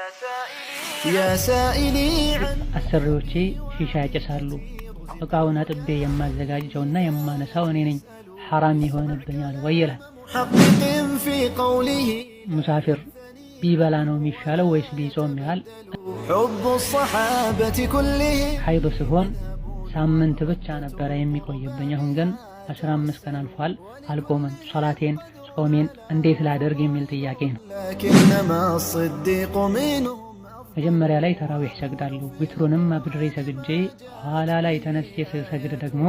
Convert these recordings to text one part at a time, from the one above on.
يا سائلي አሰሪዎቼ ሺሻ ያጨሳሉ። እቃውን አጥቤ የማዘጋጀውና የማነሳው እኔ ነኝ። ሐራም ይሆንብኛል ወይ ይላል። محقق في قوله ሙሳፊር ቢበላ ነው የሚሻለው ወይስ ቢጾም ይላል። حب الصحابة كلهم ሐይድ ሲሆን ሳምንት ብቻ ነበረ የሚቆይብኝ። አሁን ግን 15 ቀን አልፏል፣ አልቆመም። ሶላቴን ጾሜን እንዴት ላደርግ የሚል ጥያቄ ነው። لكنما الصديق منهم መጀመሪያ ላይ ተራዊህ ሰግዳለሁ። ዊትሩንም አብድሬ ሰግጄ ኋላ ላይ ተነስቼ ስሰግድ ደግሞ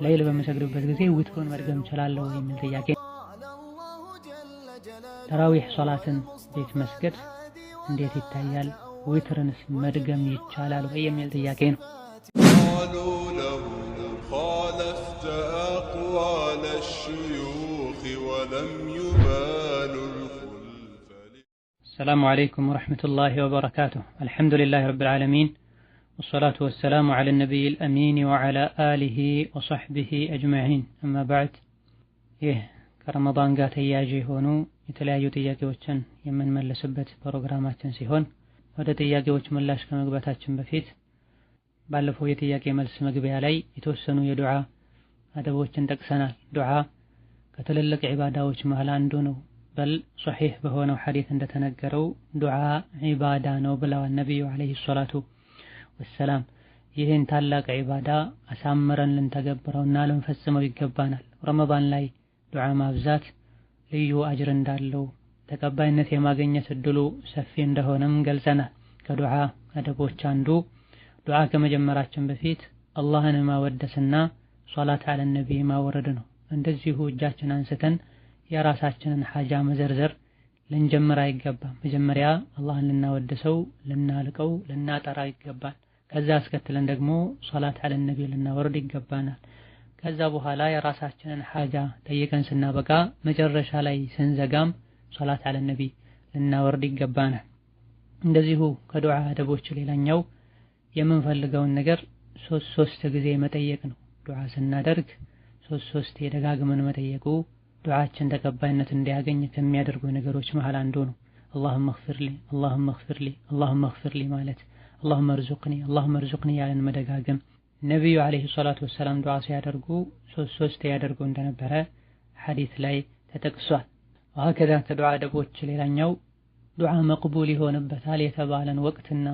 ሌሊት በምሰግድበት ጊዜ ዊትሩን መድገም እችላለሁ የሚል ጥያቄ ነው። ተራዊህ ሶላትን ቤት መስገድ እንዴት ይታያል? ዊትርንስ መድገም ይቻላል ወይ የሚል ጥያቄ ነው። قالوا له خالفت أقوال الشيوخ ولم يبالوا الخلف. السلام عليكم ورحمة الله وبركاته. الحمد لله رب العالمين والصلاة والسلام على النبي الأمين وعلى آله وصحبه أجمعين. أما بعد ከረመዳን ጋር ተያያዥ የሆኑ የተለያዩ ጥያቄዎችን የምንመለስበት ፕሮግራማችን ሲሆን ወደ ጥያቄዎች ምላሽ ከመግባታችን በፊት ባለፈው የጥያቄ መልስ መግቢያ ላይ የተወሰኑ የዱዓ አደቦችን ጠቅሰናል። ዱዓ ከትልልቅ ዒባዳዎች መሃል አንዱ ነው። በል ሶሒህ በሆነው ሐዲስ እንደተነገረው ዱዓ ዒባዳ ነው ብለዋል ነቢዩ ዓለይሂ ሰላቱ ወሰላም። ይህን ታላቅ ዒባዳ አሳምረን ልንተገብረውና ልንፈጽመው ይገባናል። ረመዳን ላይ ዱዓ ማብዛት ልዩ አጅር እንዳለው ተቀባይነት የማግኘት እድሉ ሰፊ እንደሆነም ገልጸናል። ከዱዓ አደቦች አንዱ ዱዓ ከመጀመራችን በፊት አላህን ማወደስና ሶላት አለ ነብይ ማወረድ ነው። እንደዚሁ እጃችን አንስተን የራሳችንን ሐጃ መዘርዘር ልንጀምር አይገባም። መጀመሪያ አላህን ልናወደሰው፣ ልናልቀው፣ ልናጠራ ይገባል። ከዛ አስከትለን ደግሞ ሶላት አለ ነብይ ልናወርድ ይገባናል። ከዛ በኋላ የራሳችንን ሐጃ ጠይቀን ስናበቃ መጨረሻ ላይ ስንዘጋም ሶላት አለ ነብይ ልናወርድ ይገባናል። እንደዚሁ ከዱዓ አደቦች ሌላኛው የምንፈልገውን ነገር ሶስት ጊዜ መጠየቅ ነው። ዱዓ ስናደርግ ሶስት ደጋግመን መጠየቁ ዱዓችን ተቀባይነት እንዲያገኝ ከሚያደርጉ ነገሮች መሃል አንዱ ነው። اللهم اغفر لي اللهم اغفر لي اللهم اغفر لي ማለት اللهم ارزقني ያለን መደጋገም ነብዩ አለይሂ ሰላቱ ወሰላም ዱዓ ሲያደርጉ ሶስት ያደርጉ እንደነበረ ሐዲስ ላይ ተጠቅሷል። ወሀከዛ ከዱዓ አደቦች ሌላኛው ዱዓ መቅቡል ይሆንበታል የተባለን ወቅትና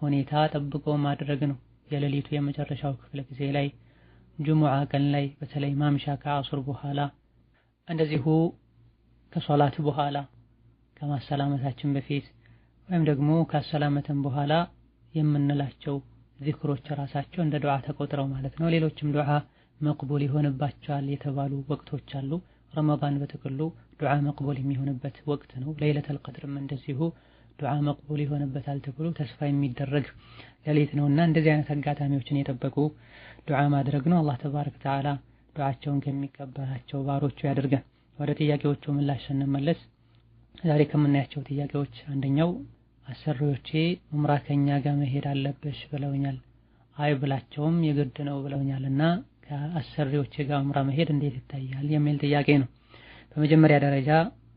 ሁኔታ ጠብቆ ማድረግ ነው። የሌሊቱ የመጨረሻው ክፍለ ጊዜ ላይ፣ ጁሙዓ ቀን ላይ፣ በተለይ ማምሻ ከአሱር በኋላ፣ እንደዚሁ ከሶላት በኋላ ከማሰላመታችን በፊት ወይም ደግሞ ካሰላመተን በኋላ የምንላቸው ዚክሮች ራሳቸው እንደ ዱዓ ተቆጥረው ማለት ነው። ሌሎችም ዱዓ መቅቡል ይሆንባቸዋል የተባሉ ወቅቶች አሉ። ረመዳን በጥቅሉ ዱዓ መቅቡል የሚሆንበት ወቅት ነው። ለይለቱል ቀድርም እንደዚሁ ዱዓ መቅቡል ይሆንበታል ተብሎ ተስፋ የሚደረግ ሌሊት ነውና እንደዚህ አይነት አጋጣሚዎችን የጠበቁ ዱዓ ማድረግ ነው። አላህ ተባረከ ወተዓላ ዱዓቸውን ከሚቀበላቸው ባሮቹ ያድርገን። ወደ ጥያቄዎቹ ምላሽ ስንመለስ ዛሬ ከምናያቸው ጥያቄዎች አንደኛው አሰሪዎቼ ዑምራ ከኛ ጋር መሄድ አለብሽ ብለውኛል። አይ ብላቸውም የግድ ነው ብለውኛልና ከአሰሪዎቼ ጋር ዑምራ መሄድ እንዴት ይታያል የሚል ጥያቄ ነው። በመጀመሪያ ደረጃ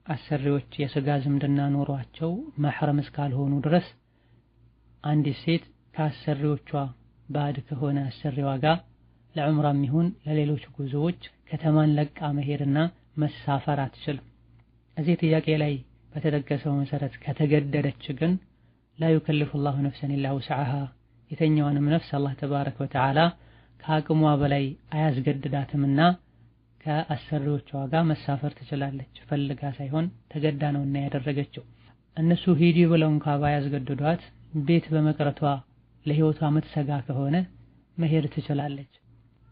አሰሪዎች የስጋ ዝምድና ኖሯቸው መሕረም እስካልሆኑ ድረስ አንዲት ሴት ከአሰሪዎቿ ባዕድ ከሆነ አሰሪዋ ጋር ለዑምራም ይሁን ለሌሎች ጉዞዎች ከተማን ለቃ መሄድና መሳፈር አትችልም። እዚህ ጥያቄ ላይ በተጠቀሰው መሰረት ከተገደደች ግን ላ ዩከልፉ ላሁ ነፍሰን ኢላ ውስዐሃ የተኛዋንም ነፍስ አላህ ተባረከ ወተዓላ ከአቅሟ በላይ አያስገድዳትምና ከአሰሪዎቿ ጋር መሳፈር ትችላለች። ፈልጋ ሳይሆን ተገዳ ነውና ያደረገችው። እነሱ ሂጂ ብለው እንኳ ባያስገድዷት ቤት በመቅረቷ ለህይወቷ የምትሰጋ ከሆነ መሄድ ትችላለች።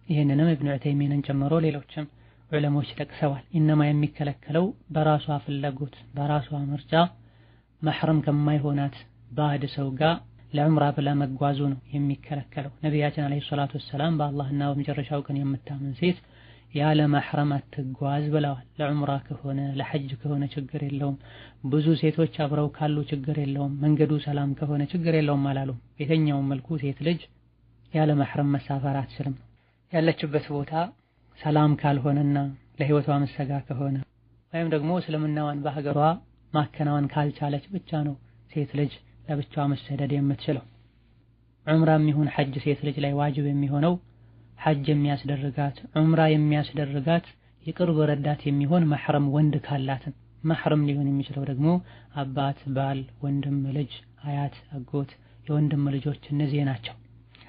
ይህንንም ኢብኑ ዑተይሚንን ጨምሮ ሌሎችም ዑለሞች ጠቅሰዋል። ኢነማ የሚከለከለው በራሷ ፍላጎት በራሷ ምርጫ መሕረም ከማይሆናት ባዕድ ሰው ጋር ለዑምራ ብላ መጓዙ ነው የሚከለከለው። ነቢያችን አለይሂ ሰላቱ ወሰላም በአላህና በመጨረሻው ቀን የምታምን ሴት ያለ መሕረም አትጓዝ ብለዋል። ለዑምራ ከሆነ ለሐጅ ከሆነ ችግር የለውም። ብዙ ሴቶች አብረው ካሉ ችግር የለውም። መንገዱ ሰላም ከሆነ ችግር የለውም አላሉም። በየትኛውም መልኩ ሴት ልጅ ያለ መሕረም መሳፈር አትችልም። ያለችበት ቦታ ሰላም ካልሆነና ለህይወቷ መሰጋ ከሆነ ወይም ደግሞ እስልምናዋን በሀገሯ ማከናወን ካልቻለች ብቻ ነው ሴት ልጅ ለብቻዋ መሰደድ የምትችለው። ዑምራም ይሁን ሐጅ ሴት ልጅ ላይ ዋጅብ የሚሆነው ሐጅ የሚያስደርጋት ዑምራ የሚያስደርጋት የቅርብ ረዳት የሚሆን መሕረም ወንድ ካላትን። መሕረም ሊሆን የሚችለው ደግሞ አባት፣ ባል፣ ወንድም ልጅ፣ አያት፣ አጎት፣ የወንድም ልጆች እነዚህ ናቸው።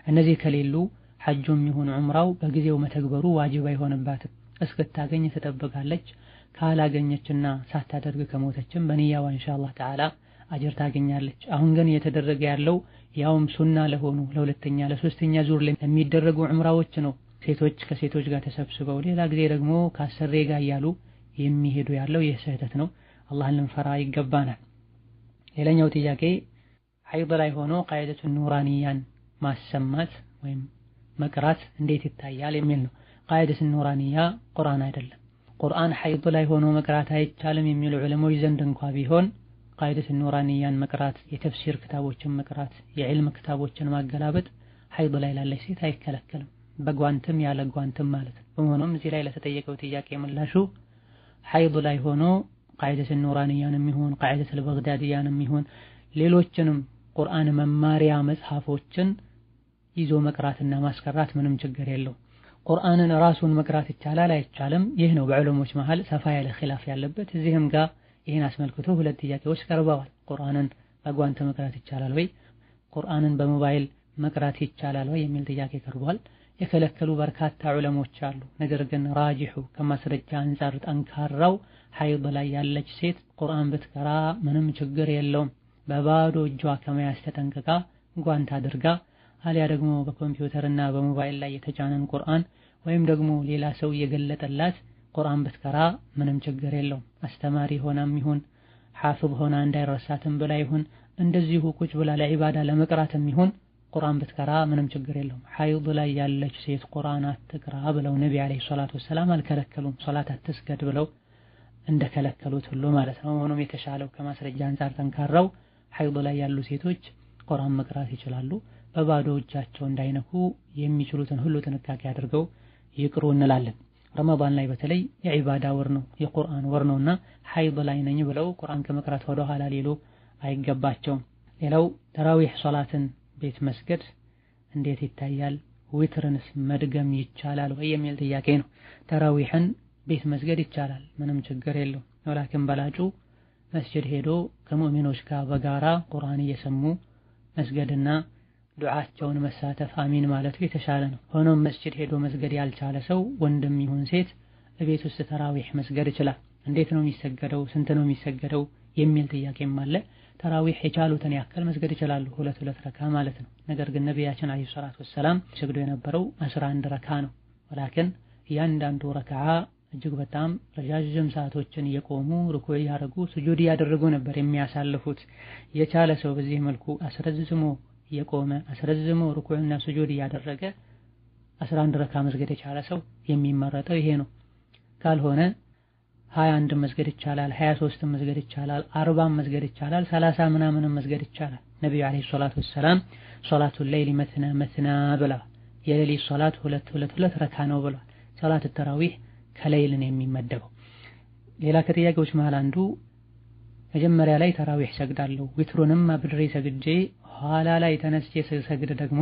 እነዚህ ከሌሉ ሐጁም ይሁን ዑምራው በጊዜው መተግበሩ ዋጅብ አይሆንባትም። እስክታገኝ ትጠብቃለች። ካላገኘችና ሳታደርግ ከሞተችም በንያዋ ኢንሻአላህ ተዓላ አጅር ታገኛለች። አሁን ግን እየተደረገ ያለው ያውም ሱና ለሆኑ ለሁለተኛ ለሶስተኛ ዙር ለሚደረጉ ዑምራዎች ነው። ሴቶች ከሴቶች ጋር ተሰብስበው ሌላ ጊዜ ደግሞ ካሰሬ ጋር እያሉ የሚሄዱ ያለው ይህ ስህተት ነው። አላህን ልንፈራ ይገባናል። ሌላኛው ጥያቄ ሐይድ ላይ ሆኖ ቃዒደቱ ኑራንያን ማሰማት ወይም መቅራት እንዴት ይታያል የሚል ነው። ቃዒደቱ ኑራንያ ቁርአን አይደለም። ቁርአን ሐይድ ላይ ሆኖ መቅራት አይቻልም የሚሉ ዑለሞች ዘንድ እንኳ ቢሆን ቃዒደቱ ኑራንያን መቅራት፣ የተፍሲር ክታቦችን መቅራት፣ የዕልም ክታቦችን ማገላበጥ ሐይድ ላይ ላለች ሴት አይከለከልም። በጓንትም ያለ ጓንትም ማለት ነው። በመሆኑም እዚህ ላይ ለተጠየቀው ጥያቄ ምላሹ ሐይድ ላይ ሆኖ ቃዒደቱ ኑራንያንም ይሁን ቃዒደቱ በግዳድያንም ይሁን ሌሎችንም ቁርአን መማሪያ መጽሐፎችን ይዞ መቅራትና ማስቀራት ምንም ችግር የለው። ቁርአንን ራሱን መቅራት ይቻላል አይቻልም? ይህ ነው በዑለሞች መሃል ሰፋ ያለ ኺላፍ ያለበት። እዚህም ጋር ይህን አስመልክቶ ሁለት ጥያቄዎች ቀርበዋል። ቁርአንን በጓንት መቅራት ይቻላል ወይ? ቁርአንን በሞባይል መቅራት ይቻላል ወይ የሚል ጥያቄ ቀርቧል። የከለከሉ በርካታ ዑለሞች አሉ። ነገር ግን ራጂሑ ከማስረጃ አንፃር ጠንካራው ሐይድ ላይ ያለች ሴት ቁርአን ብትቀራ ምንም ችግር የለውም። በባዶ እጇ ከመያዝ ተጠንቅቃ ጓንት አድርጋ አሊያ ደግሞ በኮምፒውተርና በሞባይል ላይ የተጫነን ቁርአን ወይም ደግሞ ሌላ ሰው የገለጠላት ቁርአን ብትቀራ ምንም ችግር የለውም። አስተማሪ ሆናም ይሁን ሐፊዝ ሆና እንዳይረሳትም ብላ ይሁን እንደዚሁ ቁጭ ብላ ለዒባዳ ለመቅራትም ይሁን ቁርአን ብትቀራ ምንም ችግር የለውም። ሐይድ ላይ ያለች ሴት ቁርአን አትቅራ ብለው ነቢ አለይሂ ሰላቱ ወሰላም አልከለከሉም። ሶላት አትስገድ ብለው እንደከለከሉት ሁሉ ማለት ነው። ሆኖም የተሻለው ከማስረጃ አንፃር ጠንካራው ሐይድ ላይ ያሉ ሴቶች ቁርአን መቅራት ይችላሉ። በባዶ እጃቸው እንዳይነኩ የሚችሉትን ሁሉ ጥንቃቄ አድርገው ይቅሩ እንላለን። ረመዳን ላይ በተለይ የዒባዳ ወር ነው፣ የቁርአን ወር ነውና ሐይድ ላይ ነኝ ብለው ቁርአን ከመቅራት ወደ ኋላ ሊሉ አይገባቸውም። ሌላው ተራዊህ ሶላትን ቤት መስገድ እንዴት ይታያል? ዊትርንስ መድገም ይቻላል ወይ የሚል ጥያቄ ነው። ተራዊህን ቤት መስገድ ይቻላል፣ ምንም ችግር የለው። ወላኪን በላጩ መስጂድ ሄዶ ከሙእሚኖች ጋር በጋራ ቁርአን እየሰሙ መስገድና ዱዓቸውን መሳተፍ አሚን ማለቱ የተሻለ ነው። ሆኖም መስጂድ ሄዶ መስገድ ያልቻለ ሰው ወንድም ይሁን ሴት እቤት ውስጥ ተራዊህ መስገድ ይችላል። እንዴት ነው የሚሰገደው? ስንት ነው የሚሰገደው? የሚል ጥያቄም አለ። ተራዊህ የቻሉትን ያክል መስገድ ይችላሉ፣ ሁለት ረካ ማለት ነው። ነገር ግን ነቢያችን አለይሂ ሰላቱ ወሰላም ሰግዶ የነበረው 11 ረካ ነው። ወላኪን እያንዳንዱ ረካዓ እጅግ በጣም ረዣዥም ሰዓቶችን እየቆሙ ሩኩዕ ያደረጉ ስጁድ ያደረጉ ነበር የሚያሳልፉት። የቻለ ሰው በዚህ መልኩ አስረዝሞ የቆመ አስረዝሞ ሩኩዕና ስጁድ ያደረገ 11 ረካ መስገድ የቻለ ሰው የሚመረጠው ይሄ ነው። ካልሆነ 21 መስገድ ይቻላል፣ 23 መስገድ ይቻላል፣ 40 መስገድ ይቻላል፣ 30 ምናምን መስገድ ይቻላል። ነብዩ አለይሂ ሰላቱ ወሰላም ሶላቱል ለይሊ መስና መስና ብላ የሌሊት ሶላት ሁለት ረካ ነው ብሏል። ሶላት ተራዊህ ከሌሊን የሚመደበው። ሌላ ከጥያቄዎች መሃል አንዱ መጀመሪያ ላይ ተራዊህ ሰግዳለሁ ዊትሩንም አብድሬ ሰግጄ ኋላ ላይ ተነስቼ ሰግድ ደግሞ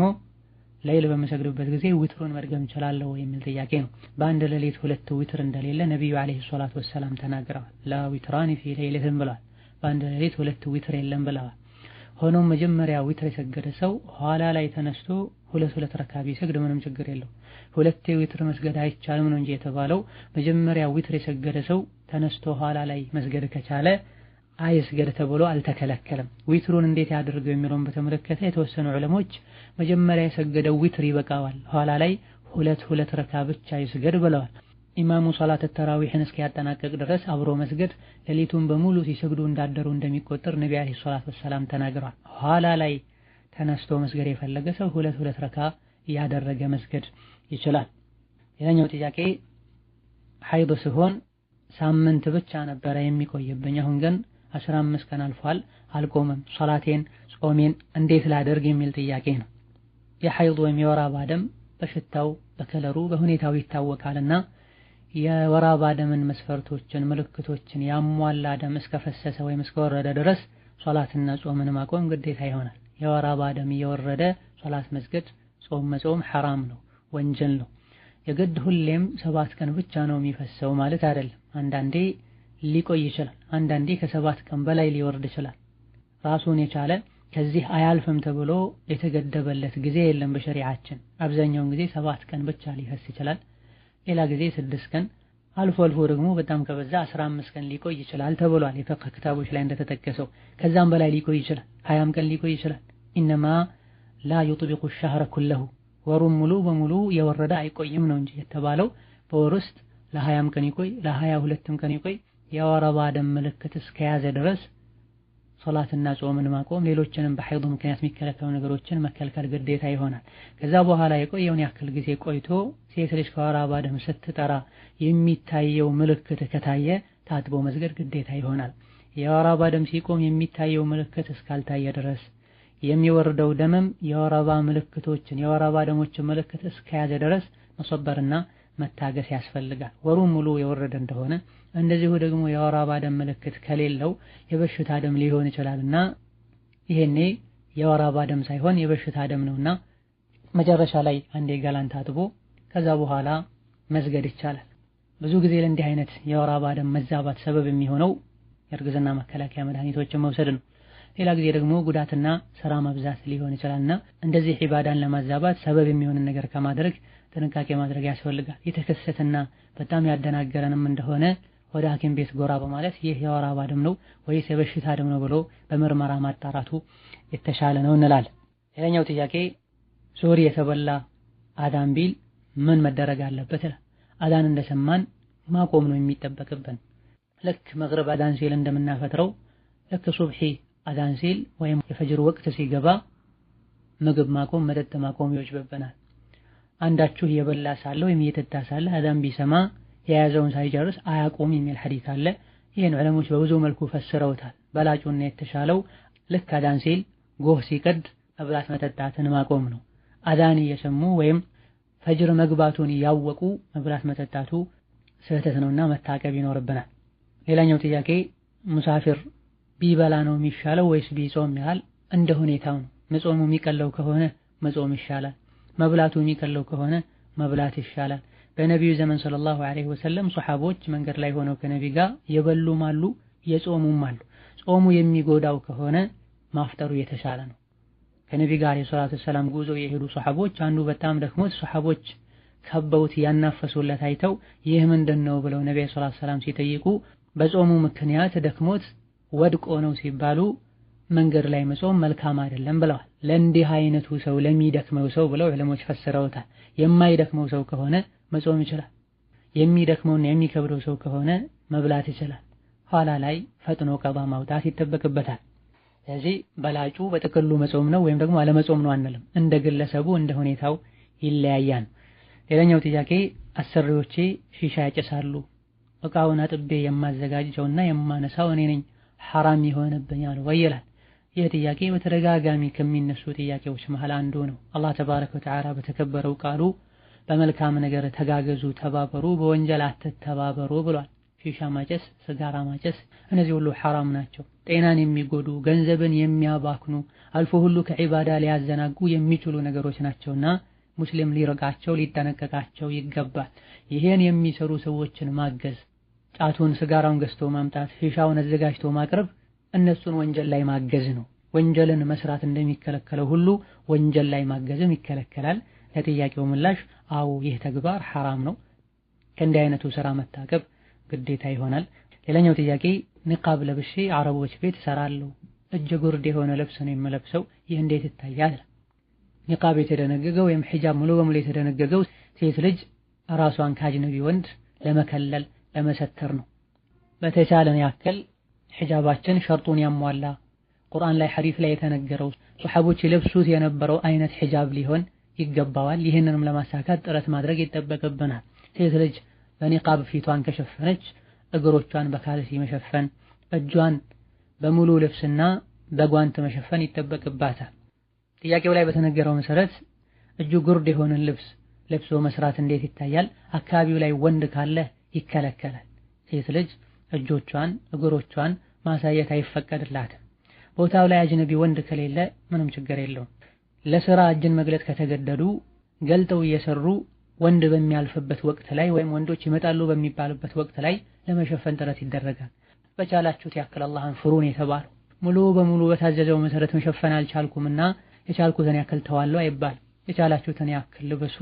ሌሊት በመሰግድበት ጊዜ ዊትሩን መድገም እችላለሁ የሚል ጥያቄ ነው። በአንድ ሌሊት ሁለት ዊትር እንደሌለ ነብዩ አለይሂ ሰላቱ ወሰላም ተናግረዋል። ላ ዊትራኒ ፊ ሌሊትን ብለዋል። በአንድ ሌሊት ሁለት ዊትር የለም ብለዋል። ሆኖም መጀመሪያ ዊትር የሰገደ ሰው ኋላ ላይ ተነስቶ ሁለት ረካ ቢሰግድ ምንም ችግር የለው። ሁለቴ ዊትር መስገድ አይቻልም ነው እንጂ የተባለው መጀመሪያ ዊትር የሰገደ ሰው ተነስቶ ኋላ ላይ መስገድ ከቻለ አይስገድ ተብሎ አልተከለከለም። ዊትሩን እንዴት ያድርገው የሚለውን በተመለከተ የተወሰኑ ዑለሞች መጀመሪያ የሰገደው ዊትር ይበቃዋል፣ ኋላ ላይ ሁለት ረካ ብቻ ይስገድ ብለዋል። ኢማሙ ሶላት ተራዊህን እስኪያጠናቀቅ ድረስ አብሮ መስገድ ሌሊቱን በሙሉ ሲሰግዱ እንዳደሩ እንደሚቆጠር ነብዩ አለይሂ ሰላቱ ወሰላም ተናግረዋል። ኋላ ላይ ተነስቶ መስገድ የፈለገ ሰው ሁለት ረካ ያደረገ መስገድ ይችላል። ሌላኛው ጥያቄ ሐይድ ሲሆን ሳምንት ብቻ ነበረ የሚቆይብኝ፣ አሁን ግን 15 ቀን አልፏል፣ አልቆመም፣ ሶላቴን ጾሜን እንዴት ላደርግ የሚል ጥያቄ ነው። የሐይድ ወይም የወር አበባ ደም በሽታው በከለሩ በሁኔታው ይታወቃልና የወር አበባ ደምን መስፈርቶችን ምልክቶችን ያሟላ ደም እስከፈሰሰ ወይም እስከወረደ ድረስ ሶላትና ጾምን ማቆም ግዴታ ይሆናል። የወር አበባ ደም እየወረደ ሶላት መስገድ፣ ጾም መጾም ሐራም ነው፣ ወንጀል ነው። የግድ ሁሌም 7 ቀን ብቻ ነው የሚፈሰው ማለት አይደለም። አንዳንዴ ሊቆይ ይችላል። አንዳንዴ ከ7 ቀን በላይ ሊወርድ ይችላል። ራሱን የቻለ ከዚህ አያልፍም ተብሎ የተገደበለት ጊዜ የለም በሸሪዓችን። አብዛኛውን ጊዜ 7 ቀን ብቻ ሊፈስ ይችላል። ሌላ ጊዜ 6 ቀን፣ አልፎ አልፎ ደግሞ በጣም ከበዛ 15 ቀን ሊቆይ ይችላል ተብሏል። የፍቅህ ክታቦች ላይ እንደተጠቀሰው ከዛም በላይ ሊቆይ ይችላል። 20 ቀን ሊቆይ ይችላል። ኢነማ ላ ዩጥቢቁ ሸህረ ኩለሁ ወሩን ሙሉ በሙሉ የወረደ አይቆይም ነው እንጂ የተባለው በወር ውስጥ ለ20 ቀን ይቆይ ለ22 ቀን ይቆይ የወር አበባ ደም ምልክት እስከያዘ ድረስ ሶላትና ጾምን ማቆም ሌሎችንም በሐይድ ምክንያት የሚከለከሉ ነገሮችን መከልከል ግዴታ ይሆናል። ከዛ በኋላ የቆየውን ያክል ጊዜ ቆይቶ ሴት ልጅ ከወር አበባ ደም ስትጠራ የሚታየው ምልክት ከታየ ታጥቦ መስገድ ግዴታ ይሆናል። የወር አበባ ደም ሲቆም የሚታየው ምልክት እስካልታየ ድረስ የሚወርደው ደምም የወር አበባ ምልክቶችን የወር አበባ ደሞችን ምልክት እስከያዘ ድረስ መሰበርና መታገስ ያስፈልጋል። ወሩን ሙሉ የወረደ እንደሆነ እንደዚሁ ደግሞ የወር አበባ ደም ምልክት ከሌለው የበሽታ ደም ሊሆን ይችላልና ይሄኔ የወር አበባ ደም ሳይሆን የበሽታ ደም ነውና መጨረሻ ላይ አንዴ ገላን ታጥቦ ከዛ በኋላ መስገድ ይቻላል። ብዙ ጊዜ ለእንዲህ አይነት የወር አበባ ደም መዛባት ሰበብ የሚሆነው የእርግዝና መከላከያ መድኃኒቶችን መውሰድ ነው። ሌላ ጊዜ ደግሞ ጉዳትና ስራ መብዛት ሊሆን ይችላልና እንደዚህ ዒባዳን ለማዛባት ሰበብ የሚሆንን ነገር ከማድረግ ጥንቃቄ ማድረግ ያስፈልጋል። የተከሰተና በጣም ያደናገረንም እንደሆነ ወደ ሐኪም ቤት ጎራ በማለት ይህ የወር አበባ ደም ነው ወይስ የበሽታ ደም ነው ብሎ በምርመራ ማጣራቱ የተሻለ ነው እንላለን። ሌላኛው ጥያቄ ዙህር የተበላ አዳን ቢል ምን መደረግ አለበት? አዳን እንደሰማን ማቆም ነው የሚጠበቅብን። ልክ መግሪብ አዳን ሲል እንደምናፈጥረው ልክ ሱብሒ አዳን ሲል ወይም የፈጅር ወቅት ሲገባ ምግብ ማቆም መጠጥ ማቆም ይወጅብብናል። አንዳችሁ እየበላ ሳለ ወይም እየጠጣ ሳለ አዳን ቢሰማ የያዘውን ሳይጨርስ አያቆም የሚል ሐዲስ አለ። ይህን ዑለሞች በብዙ መልኩ ፈስረውታል። በላጩና የተሻለው ልክ አዳን ሲል ጎህ ሲቀድ መብላት መጠጣትን ማቆም ነው። አዳን እየሰሙ ወይም ፈጅር መግባቱን ያወቁ መብላት መጠጣቱ ስህተት ነውና መታቀብ ይኖርብናል። ሌላኛው ጥያቄ ሙሳፊር ቢበላ ነው የሚሻለው ወይስ ቢጾም ይላል። እንደ ሁኔታው ነው። መጾሙ የሚቀለው ከሆነ መጾም ይሻላል። መብላቱ የሚቀለው ከሆነ መብላት ይሻላል። በነቢዩ ዘመን ሰለላሁ ዐለይሂ ወሰለም ሱሐቦች መንገድ ላይ ሆነው ከነቢ ጋር የበሉም አሉ የጾሙም አሉ። ጾሙ የሚጎዳው ከሆነ ማፍጠሩ የተሻለ ነው። ከነቢ ጋር የሰላቱ ሰላም ጉዞ የሄዱ ሱሐቦች አንዱ በጣም ደክሞት ሱሐቦች ከበውት ያናፈሱለት አይተው ይህ ምንድነው ብለው ነቢ ሰለላሁ ዐለይሂ ወሰለም ሲጠይቁ በጾሙ ምክንያት ደክሞት ወድቆ ነው ሲባሉ መንገድ ላይ መጾም መልካም አይደለም ብለዋል። ለእንዲህ አይነቱ ሰው ለሚደክመው ሰው ብለው ዑለሞች ፈስረውታል። የማይደክመው ሰው ከሆነ መጾም ይችላል። የሚደክመውና የሚከብደው ሰው ከሆነ መብላት ይችላል። ኋላ ላይ ፈጥኖ ቀባ ማውጣት ይጠበቅበታል። ስለዚህ በላጩ በጥቅሉ መጾም ነው ወይም ደግሞ አለመጾም ነው አንልም። እንደ ግለሰቡ እንደ ሁኔታው ይለያያል። ሌላኛው ጥያቄ አሰሪዎቼ ሺሻ ያጨሳሉ፣ እቃውን አጥቤ የማዘጋጀውና የማነሳው እኔ ነኝ፣ ሐራም ይሆንብኛል ወይ ይላል። ይህ ጥያቄ በተደጋጋሚ ከሚነሱ ጥያቄዎች መሃል አንዱ ነው። አላህ ተባረከ ወተዓላ በተከበረው ቃሉ በመልካም ነገር ተጋገዙ፣ ተባበሩ፣ በወንጀል አትተባበሩ ብሏል። ሺሻ ማጨስ፣ ስጋራ ማጨስ እነዚህ ሁሉ ሐራም ናቸው። ጤናን የሚጎዱ ገንዘብን የሚያባክኑ አልፎ ሁሉ ከዒባዳ ሊያዘናጉ የሚችሉ ነገሮች ናቸውና ሙስሊም ሊረቃቸው ሊጠነቀቃቸው ይገባል። ይሄን የሚሰሩ ሰዎችን ማገዝ፣ ጫቱን ስጋራውን ገዝቶ ማምጣት፣ ሺሻውን አዘጋጅቶ ማቅረብ እነሱን ወንጀል ላይ ማገዝ ነው። ወንጀልን መስራት እንደሚከለከለው ሁሉ ወንጀል ላይ ማገዝም ይከለከላል። ለጥያቄው ምላሽ አዎ ይህ ተግባር ሐራም ነው። ከእንዲህ አይነቱ ስራ መታቀብ ግዴታ ይሆናል። ሌላኛው ጥያቄ ንቃብ ለብሼ አረቦች ቤት እሰራለሁ፣ እጀ ጉርድ የሆነ ልብስ ነው የምለብሰው፣ ይህ እንዴት ይታያል? ንቃብ የተደነገገው ወይም ሒጃብ ሙሉ በሙሉ የተደነገገው ሴት ልጅ ራሷን ከአጅነቢ ወንድ ለመከለል ለመሰተር ነው። በተቻለን ያክል ሒጃባችን ሸርጡን ያሟላ ቁርአን ላይ ሐዲስ ላይ የተነገረው ሱሐቦች ይለብሱት የነበረው አይነት ሒጃብ ሊሆን ይገባዋል። ይህንንም ለማሳካት ጥረት ማድረግ ይጠበቅብናል። ሴት ልጅ በኒቃብ ፊቷን ከሸፈነች እግሮቿን በካልሲ መሸፈን፣ እጇን በሙሉ ልብስና በጓንት መሸፈን ይጠበቅባታል። ጥያቄው ላይ በተነገረው መሰረት እጁ ጉርድ የሆነን ልብስ ለብሶ መስራት እንዴት ይታያል? አካባቢው ላይ ወንድ ካለ ይከለከላል። ሴት ልጅ እጆቿን እግሮቿን ማሳየት አይፈቀድላትም። ቦታው ላይ አጅነቢ ወንድ ከሌለ ምንም ችግር የለውም። ለስራ እጅን መግለጥ ከተገደዱ ገልጠው እየሰሩ ወንድ በሚያልፍበት ወቅት ላይ ወይም ወንዶች ይመጣሉ በሚባልበት ወቅት ላይ ለመሸፈን ጥረት ይደረጋል። በቻላችሁት ያክል አላህን ፍሩን የተባሉ ሙሉ በሙሉ በታዘዘው መሰረት መሸፈን አልቻልኩምና የቻልኩትን ያክል ተዋለው አይባል። የቻላችሁትን ያክል ልበሱ።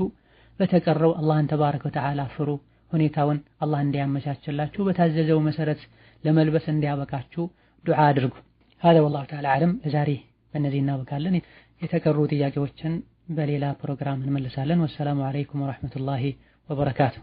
በተቀረው አላህን ተባረከ ወተዓላ ፍሩ። ሁኔታውን አላህ እንዲያመቻችላችሁ በታዘዘው መሰረት ለመልበስ እንዲያበቃችሁ ዱዓ አድርጉ። هذا والله تعالى أعلم። ለዛሬ በእነዚህ እናበቃለን። የተቀሩ ጥያቄዎችን በሌላ ፕሮግራም እንመልሳለን። ወሰላሙ አለይኩም ወራህመቱላሂ ወበረካቱ።